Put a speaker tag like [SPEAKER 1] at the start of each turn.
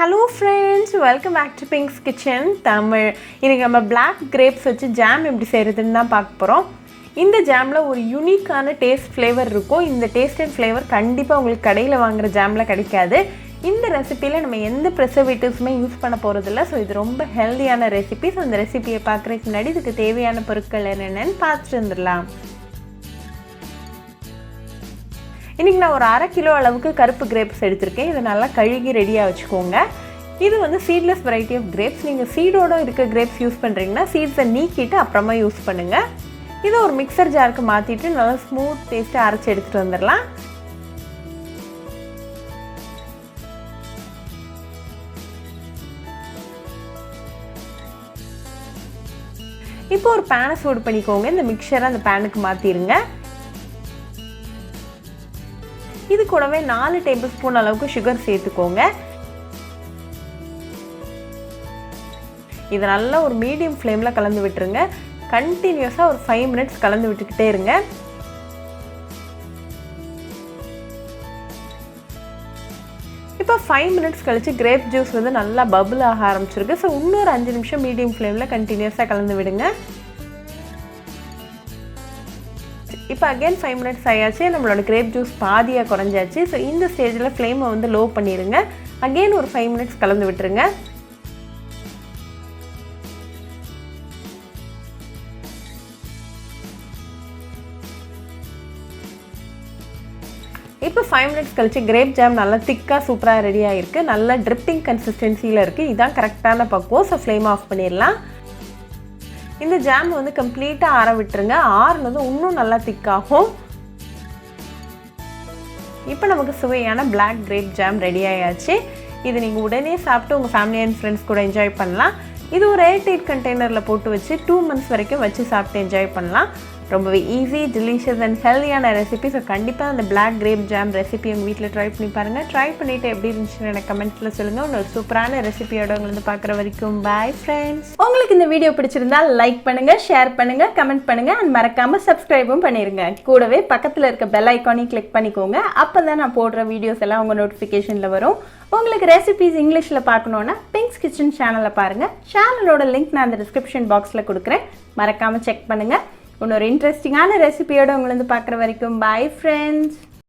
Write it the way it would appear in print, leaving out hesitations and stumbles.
[SPEAKER 1] Hello friends, welcome back to Pink's Kitchen Tamil. இன்னைக்கு நம்ம black grapes வச்சு jam எப்படி செய்யறதுன்னு தான் பார்க்க போறோம். இந்த ஜாம்ல ஒரு யூனிக்கான டேஸ்ட் ஃப்ளேவர் இருக்கும். இந்த டேஸ்ட் அண்ட் ஃப்ளேவர் கண்டிப்பா உங்களுக்கு கடையில வாங்குற ஜாம்ல கிடைக்காது. இந்த ரெசிபில நம்ம எந்த preservatives-மே யூஸ் பண்ண போறது இல்ல. சோ இது ரொம்ப ஹெல்தியான ரெசிபி. சோ இந்த ரெசிபியை பார்க்கறதுக்கு முன்னாடி இதுக்கு தேவையான பொருட்கள் என்னென்னன்னு பார்த்துட்டு வந்துடலாம். இன்னைக்கு நான் ஒரு 1/2 கிலோ அளவுக்கு கருப்பு grapes எடுத்துர்க்கேன். இத நல்லா கழுகி ரெடியா வச்சுக்கோங்க. இது வந்து seedless variety of grapes. நீங்க சீடோட இருக்க grapes யூஸ் பண்றீங்கன்னா சீட்ஸை நீக்கிட்டு அப்புறமா யூஸ் பண்ணுங்க. இத ஒரு மிக்ஸர் ஜாருக்கு மாத்திட்டு நல்லா ஸ்மூத் பேஸ்ட் அரைச்சு எடுத்துட்டு வந்துறலாம். இப்போ ஒரு pan சூடு பண்ணிக்கோங்க. இந்த மிக்சரை அந்த panக்கு மாத்திருங்க. இது கூடவே 4 டேபிள்ஸ்பூன் அளவுக்கு sugar சேர்த்துக்கோங்க. இது நல்லா ஒரு மீடியம் ஃப்ளேம்ல கலந்து விட்டுருங்க. கண்டினியூஸா ஒரு 5 minutes கலந்து விட்டுக்கிட்டே இருங்க. இப்போ 5 minutes கழிச்சு கிரேப் ஜூஸ் வந்து நல்லா பபிள் ஆக ஆரம்பிச்சிருக்கு. சோ இன்னொரு 5 நிமிஷம் மீடியம் ஃப்ளேம்ல கண்டினியூஸா கலந்து விடுங்க. இப்போ again 5 minutes ஆயாச்சு. நம்மளோட கிரேப் ஜூஸ் பாதியா குறஞ்சாச்சு. சோ இந்த ஸ்டேஜ்ல ஃப்ளேமை வந்து லோ பண்ணிருங்க. again ஒரு 5 minutes கலந்து விட்டுருங்க. இப்போ 5 minutes கழிச்சு கிரேப் ஜாம் நல்லா திக்கா சூப்பரா ரெடி ஆயிருக்கு. நல்ல ட்ரிப்பிங் கன்சிஸ்டன்சில இருக்கு. இதான் கரெக்ட்டான பக்குவம். சோ ஃப்ளேம் ஆஃப் பண்ணிரலாம். இந்த ஜாம் வந்து கம்ப்ளீட்டா ஆற விட்டுருங்க. ஆறுனது இன்னும் நல்லா திக் ஆகும். இப்போ நமக்கு சுவையான Black Grape Jam ரெடி ஆயாச்சு. இது நீங்க உடனே சாப்பிட்டு உங்க ஃபேமிலி அண்ட் ஃப்ரெண்ட்ஸ் கூட என்ஜாய் பண்ணலாம். இது ஒரு ஏர்டைட் கண்டெய்னர்ல போட்டு வச்சு 2 months வரைக்கும் வச்சு சாப்பிட்டு என்ஜாய் பண்ணலாம். ரொம்பவே ஈஸி, டெலிஷியஸ் அண்ட் ஹெல்தியான ரெசிபி. ஸோ கண்டிப்பாக அந்த Black Grape Jam ரெசிபி உங்கள் வீட்டில் ட்ரை பண்ணி பாருங்கள். ட்ரை பண்ணிவிட்டு எப்படி இருந்துச்சுன்னு எனக்கு கமெண்ட்ஸில் சொல்லுங்கள். ஒரு சூப்பரான ரெசிபியோட உங்களை பார்க்குற வரைக்கும் பாய் ஃப்ரெண்ட்ஸ். உங்களுக்கு இந்த வீடியோ பிடிச்சிருந்தா லைக் பண்ணுங்கள், ஷேர் பண்ணுங்கள், கமெண்ட் பண்ணுங்கள் அண்ட் மறக்காமல் சப்ஸ்கிரைபும் பண்ணிடுங்க. கூடவே பக்கத்தில் இருக்க பெல் ஐக்கானையும் கிளிக் பண்ணிக்கோங்க. அப்போ தான் நான் போடுற வீடியோஸ் எல்லாம் உங்கள் நோட்டிஃபிகேஷனில் வரும். உங்களுக்கு ரெசிபிஸ் இங்கிலீஷில் பார்க்கணுன்னா பிங்க்ஸ் கிச்சன் சேனலை பாருங்கள். சேனலோட லிங்க் நான் அந்த டிஸ்கிரிப்ஷன் பாக்ஸில் கொடுக்குறேன். மறக்காமல் செக் பண்ணுங்கள். இன்னொரு இன்ட்ரெஸ்டிங்கான ரெசிபியோட உங்களை பார்க்குற வரைக்கும் பாய் ஃப்ரெண்ட்ஸ்.